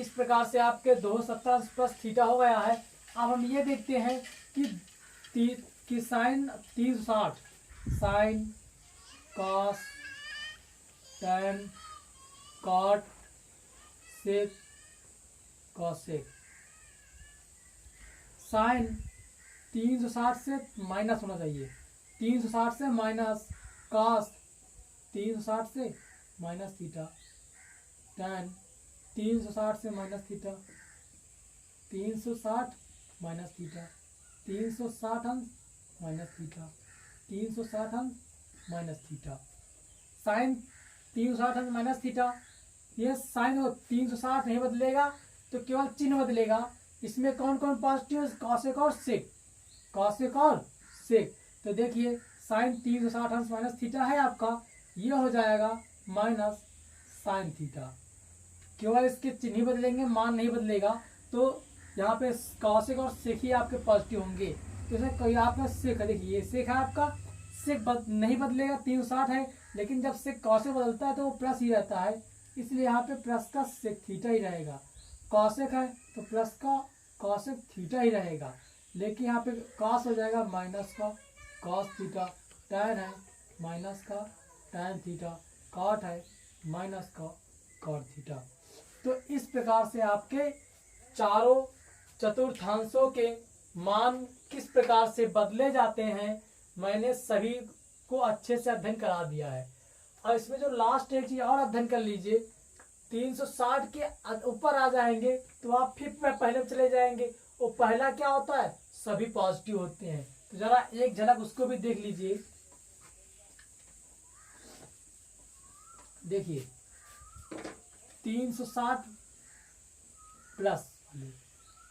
प्रकार से आपके 270 प्लस थीटा हो गया है। अब हम ये देखते हैं कि sine 360, sine, cos, tan, cot, sec, cosec. Sine 360 से माइनस होना चाहिए, 360 से माइनस, कॉस 360 से माइनस थीटा, टैन 360 से माइनस थीटा, 360 माइनस थीटा, 360 अंश माइनस थीटा, 360 अंश माइनस थीटा। साइन 360 अंश माइनस थीटा, ये साइन 360 नहीं बदलेगा तो केवल चिन्ह बदलेगा। इसमें कौन कौन पॉजिटिव है, कॉसेक और सेक, कॉसेक और सेक। तो देखिए साइन 360 अंश माइनस थीटा है आपका, ये हो जाएगा माइनस साइन थीटा। केवल इसके चिन्ह ही बदलेंगे, मान नहीं बदलेगा। तो यहाँ पे कॉसेक और सेक ही आपके पॉजिटिव होंगे। तो इसमें कोई आपका सेक है, देखिए ये सेक है आपका, सेक नहीं बदलेगा, 360 है, लेकिन जब सेक कॉसेक बदलता है तो वो प्लस ही रहता है, इसलिए यहाँ पे प्लस का सेक थीटा ही रहेगा। कॉसेक है तो प्लस का कॉसेक थीटा ही रहेगा, लेकिन यहाँ पे कॉस हो जाएगा माइनस का कॉस थीटा, टैन है माइनस का टैन थीटा, कॉट है माइनस का कॉट थीटा। तो इस प्रकार से आपके चारों चतुर्थांशों के मान किस प्रकार से बदले जाते हैं, मैंने सभी को अच्छे से अध्ययन करा दिया है। और इसमें जो लास्ट एक चीज और अध्ययन कर लीजिए, 360 के ऊपर आ जाएंगे तो आप फिर पहले चले जाएंगे, वो पहला क्या होता है, सभी पॉजिटिव होते हैं। तो जरा एक झलक उसको भी देख लीजिए। देखिए 360 प्लस,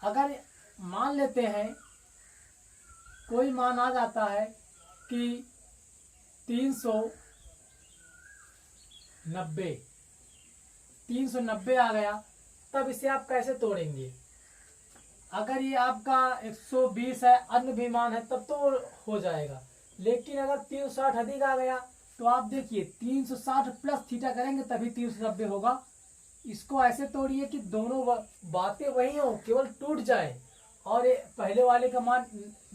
अगर मान लेते हैं कोई मान आ जाता है कि 390 आ गया, तब इसे आप कैसे तोड़ेंगे। अगर ये आपका 120 है, अन्य भी मान है, तब तो हो जाएगा। लेकिन अगर 360 अधिक आ गया तो आप देखिए 360 प्लस थीटा करेंगे तभी 390 होगा। इसको ऐसे तोड़िए कि दोनों बातें वही हो, केवल टूट जाए, और ये पहले वाले का मान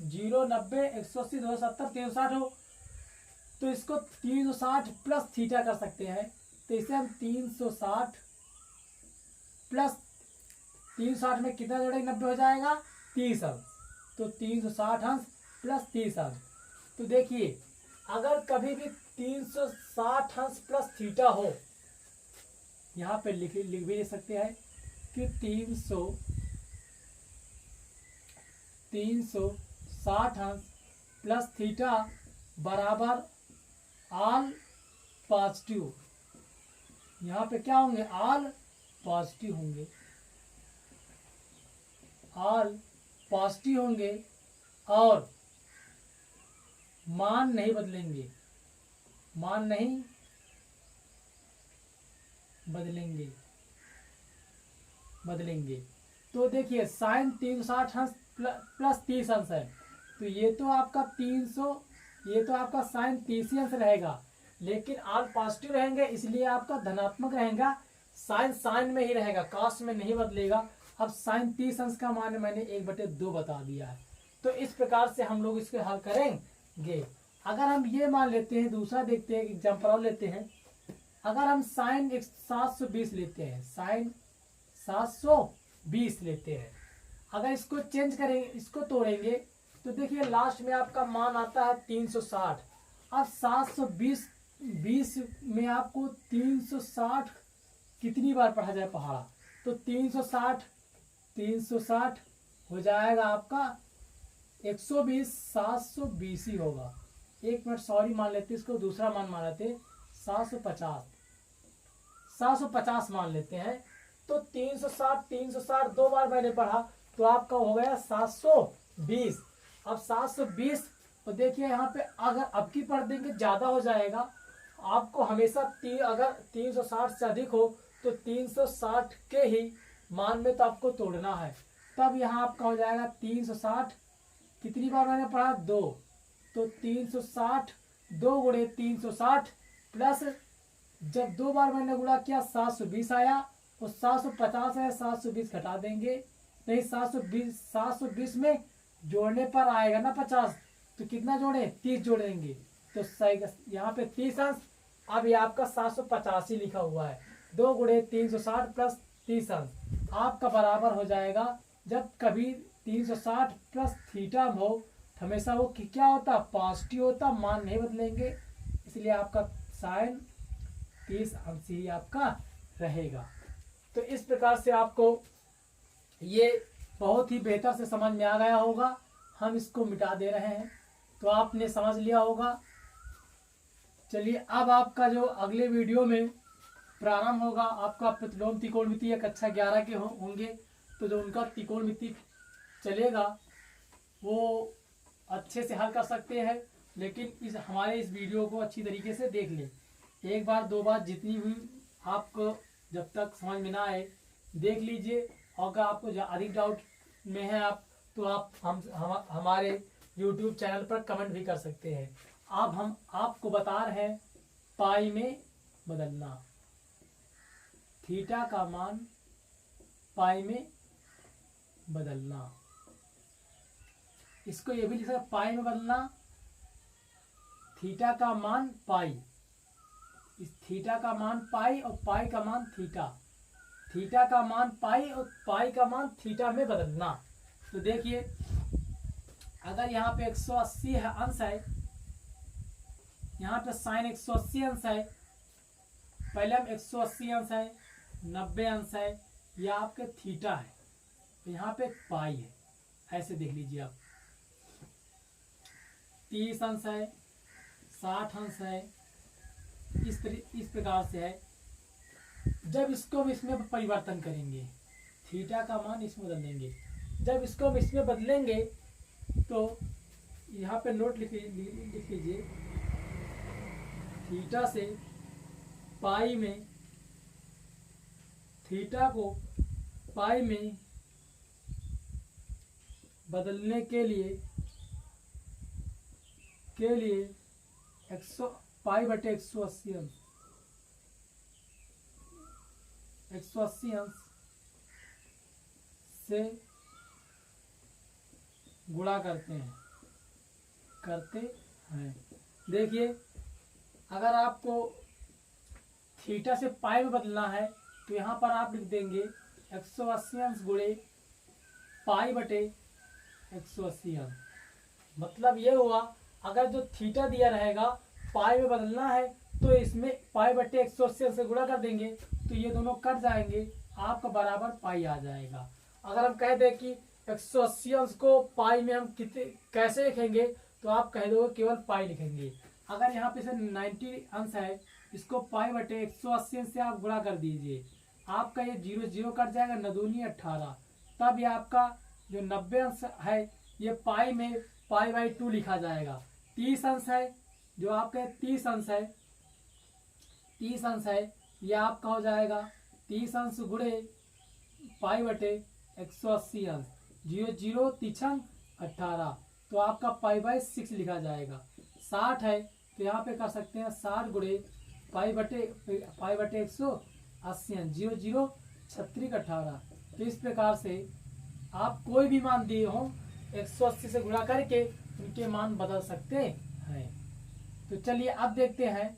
0, 90, 180, 270, 360 हो, तो इसको 360 प्लस थीटा कर सकते हैं। तो इसे हम 360 प्लस 360 में कितना जोड़ेंगे, 90 हो जाएगा 30 अंश। तो 360 अंश प्लस 30 अंश। तो देखिए अगर कभी भी 360 अंश प्लस थीटा हो, यहाँ पे लिख भी दे सकते हैं कि 360 अंश प्लस थीटा बराबर ऑल पॉजिटिव। यहाँ पे क्या होंगे, ऑल पॉजिटिव होंगे, ऑल पॉजिटिव होंगे, और मान नहीं बदलेंगे, मान नहीं बदलेंगे। तो देखिए साइन 360 अंश प्लस 30 अंश है, तो ये तो आपका 300, ये तो आपका साइन 30 अंश रहेगा, लेकिन ऑल पॉजिटिव रहेंगे इसलिए आपका धनात्मक रहेगा, साइन साइन में ही रहेगा, कॉस में नहीं बदलेगा। अब साइन 30 अंश का मान मैंने 1/2 बता दिया है। तो इस प्रकार से हम लोग इसको हल करेंगे। अगर हम ये मान लेते हैं, दूसरा देखते हैं, एग्जाम्पल और लेते हैं। अगर हम साइन 720 लेते हैं, साइन 720 लेते हैं, अगर इसको चेंज करेंगे, इसको तोड़ेंगे, तो देखिए लास्ट में आपका मान आता है 360। अब 720 में आपको 360 कितनी बार पढ़ा जाए पहाड़ा, तो 360 हो जाएगा आपका 120, 720 ही होगा। एक मिनट सॉरी मान लेते, इसको दूसरा मान लेते, 750 मान लेते हैं। तो 360 दो बार मैंने पढ़ा तो आपका हो गया 720। अब 720, तो देखिए यहाँ पे अगर अब की पढ़ देंगे ज्यादा हो जाएगा, आपको हमेशा अगर 360 से अधिक हो तो 360 के ही मान में तो आपको तोड़ना है। तब यहाँ आपका हो जाएगा 360, कितनी बार मैंने पढ़ा, 2, तो 360 2 गुणे 360 प्लस, जब 2 बार मैंने गुणा किया 720 आया, और 750 है, 720 घटा देंगे, नहीं 720 में जोड़ने पर आएगा ना 50, तो कितना जोड़े, 30 जोड़ेंगे, तो सही यहाँ पे 30 अंश। अब ये आपका 785 लिखा हुआ है, 2 गुणे 360 प्लस 30 अंश आपका बराबर हो जाएगा। जब कभी 360 प्लस थीटा हो, हमेशा वो क्या होता, पॉजिटिव होता, मान नहीं बदलेंगे, इसलिए आपका साइन 30 अंश ही आपका रहेगा। तो इस प्रकार से आपको ये बहुत ही बेहतर से समझ में आ गया होगा। हम इसको मिटा दे रहे हैं तो आपने समझ लिया होगा। चलिए अब आपका जो अगले वीडियो में प्रारंभ होगा, आपका प्रतिलोम त्रिकोणमिति कक्षा 11 के होंगे। तो जो उनका त्रिकोणमिति चलेगा वो अच्छे से हल कर सकते हैं। लेकिन हमारे इस वीडियो को अच्छी तरीके से देख लें, एक बार दो बार जितनी भी आपको जब तक समझ में ना आए देख लीजिए। और अगर आपको अधिक डाउट में है आप, तो आप हमारे YouTube चैनल पर कमेंट भी कर सकते हैं। अब हम आपको बता रहे हैं पाई में बदलना, थीटा का मान पाई में बदलना। इसको ये भी लिख सकते पाई में बदलना, थीटा का मान पाई, इस थीटा का मान पाई और पाई का मान थीटा, थीटा का मान पाई और पाई का मान थीटा में बदलना। तो देखिए अगर यहाँ पे 180 है अंश है, यहाँ पे साइन 180 अंश है, पहले हम 180 अंश है, 90 अंश है, यह आपके थीटा है, तो यहाँ पे पाई है। ऐसे देख लीजिए आप, 30 अंश है, 60 अंश है, इस प्रकार से है। जब इसको हम इसमें परिवर्तन करेंगे, थीटा का मान इसमें बदल देंगे, जब इसको हम इसमें बदलेंगे तो यहाँ पे नोट लिख लीजिए, थीटा से पाई में, थीटा को पाई में बदलने के लिए पाई बटे 180 अंश, 180 अंश से गुणा करते हैं। देखिए अगर आपको थीटा से पाई में बदलना है तो यहाँ पर आप लिख देंगे 180 अंश गुणे पाई बटे 180 अंश। मतलब ये हुआ अगर जो थीटा दिया रहेगा पाई में बदलना है तो इसमें पाई बटे 180 अंश से गुणा कर देंगे, तो ये दोनों कट जाएंगे, आपका बराबर पाई आ जाएगा। अगर हम कह दें कि 180 अंश को पाई में हम कितने कैसे लिखेंगे, तो आप कह दोगे केवल पाई लिखेंगे। अगर यहाँ पे से 90 अंश है, इसको पाई बटे 180 अंश से आप गुणा कर दीजिए, आपका ये 0 0 कट जाएगा, 9 दूनी 18, तब ये आपका जो 90 अंश है ये पाई में पाई बाई 2 लिखा जाएगा। 30 अंश है, जो आपके 30 अंश है, 30 अंश है, ये आपका हो जाएगा 30 अंश गुणे पाई बटे 180 अंश, 0 0 तीछंग 18, तो आपका पाई बाई 6 लिखा जाएगा। 60 है तो यहाँ पे कर सकते हैं 60 गुणे पाई बटे 180 अंश, 0 0 36 18। तो इस प्रकार से आप कोई भी मान दिए हो 180 से गुणा करके उनके मान बदल सकते हैं। तो चलिए अब देखते हैं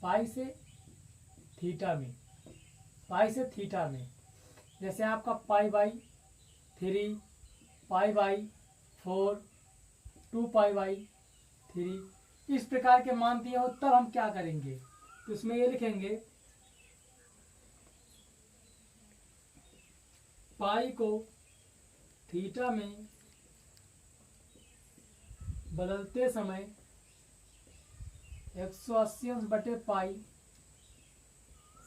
पाई से थीटा में, पाई से थीटा में जैसे आपका pi by 3, pi by 4, 2 pi by 3, इस प्रकार के मान दिए हो, तब हम क्या करेंगे, तो इसमें ये लिखेंगे पाई को थीटा में बदलते समय 180 अंश बटे पाई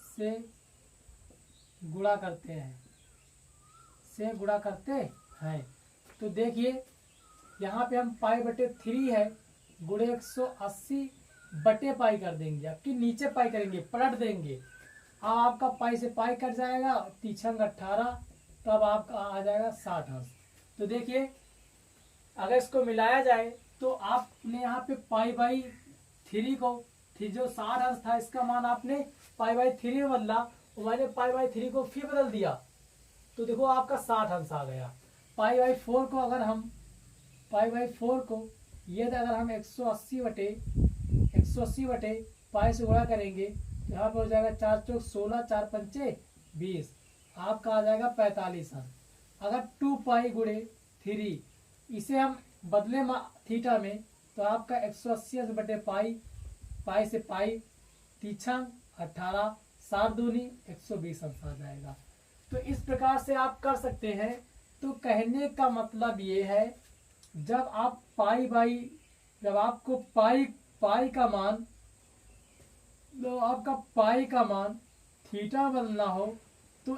से गुणा करते हैं, तो देखिए यहाँ पे हम पाई बटे 3 है गुणे 180 बटे पाई कर देंगे, आपकी नीचे पाई करेंगे, पलट देंगे, अब आपका पाई से पाई कट जाएगा, तीछंग 18, तब आपका आ जाएगा 60 अंश। तो देखिए अगर इसको मिलाया जाए तो आपने यहाँ पे पाई बाई 3 को, जो 60 अंश था इसका मान आपने पाई बाई 3 में बदला, और मैंने पाई बाई 3 को फिर बदल दिया, तो देखो आपका 60 अंश आ गया। पाई बाई 4 को अगर हम ये अगर हम 180 बटे पाई से गुणा करेंगे तो यहाँ पे हो जाएगा 4 चौक 16, 4 पंचे 20, आपका आ जाएगा 45 अंश। अगर 2 पाई गुणे 3 इसे हम बदले थीटा में, तो आपका 180 अंश बटे पाई से पाई तीछंग 18, 7 दूनी 120 अंश आ जाएगा। तो इस प्रकार से आप कर सकते हैं। तो कहने का मतलब ये है जब आपको पाई का मान, तो आपका पाई का मान थीटा बदलना हो तो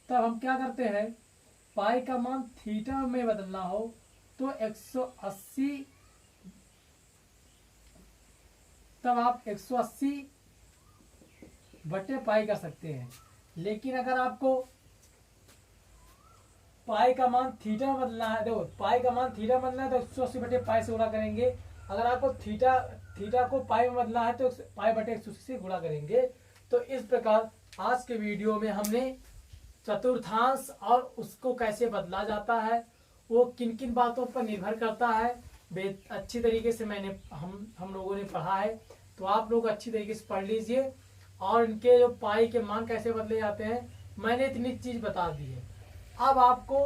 तब हम क्या करते हैं, पाई का मान थीटा में बदलना हो तो 180, तब आप 180 बटे पाई कर सकते हैं। लेकिन अगर आपको पाई का मान थीटा में बदलना है, देखो पाई का मान थीटा में बदलना है तो 180 बटे पाई से गुणा करेंगे। अगर आपको थीटा को पाई में बदलना है तो पाई बटे 180 से गुणा करेंगे। तो इस प्रकार आज के वीडियो में हमने चतुर्थांश और उसको कैसे बदला जाता है, वो किन किन बातों पर निर्भर करता है, अच्छी तरीके से हम लोगों ने पढ़ा है। तो आप लोग अच्छी तरीके से पढ़ लीजिए। और इनके जो पाई के मान कैसे बदले जाते हैं मैंने इतनी चीज बता दी है। अब आपको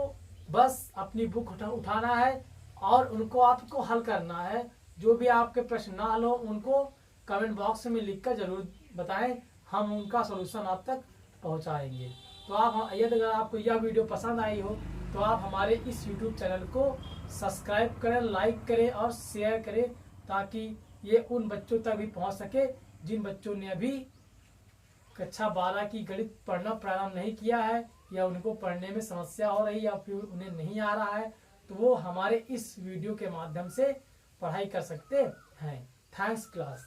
बस अपनी बुक उठाना है और उनको आपको हल करना है। जो भी आपके प्रश्न ना हल हो उनको कमेंट बॉक्स में लिखकर जरूर बताएं, हम उनका सलूशन आप तक पहुंचाएंगे। तो आप यदि अगर आपको यह वीडियो पसंद आई हो तो आप हमारे इस यूट्यूब चैनल को सब्सक्राइब करें, लाइक करें और शेयर करें, ताकि ये उन बच्चों तक भी पहुंच सके जिन बच्चों ने अभी कक्षा 12 की गणित पढ़ना प्रारंभ नहीं किया है, या उनको पढ़ने में समस्या हो रही है या फिर उन्हें नहीं आ रहा है, तो वो हमारे इस वीडियो के माध्यम से पढ़ाई कर सकते हैं। Thanks class.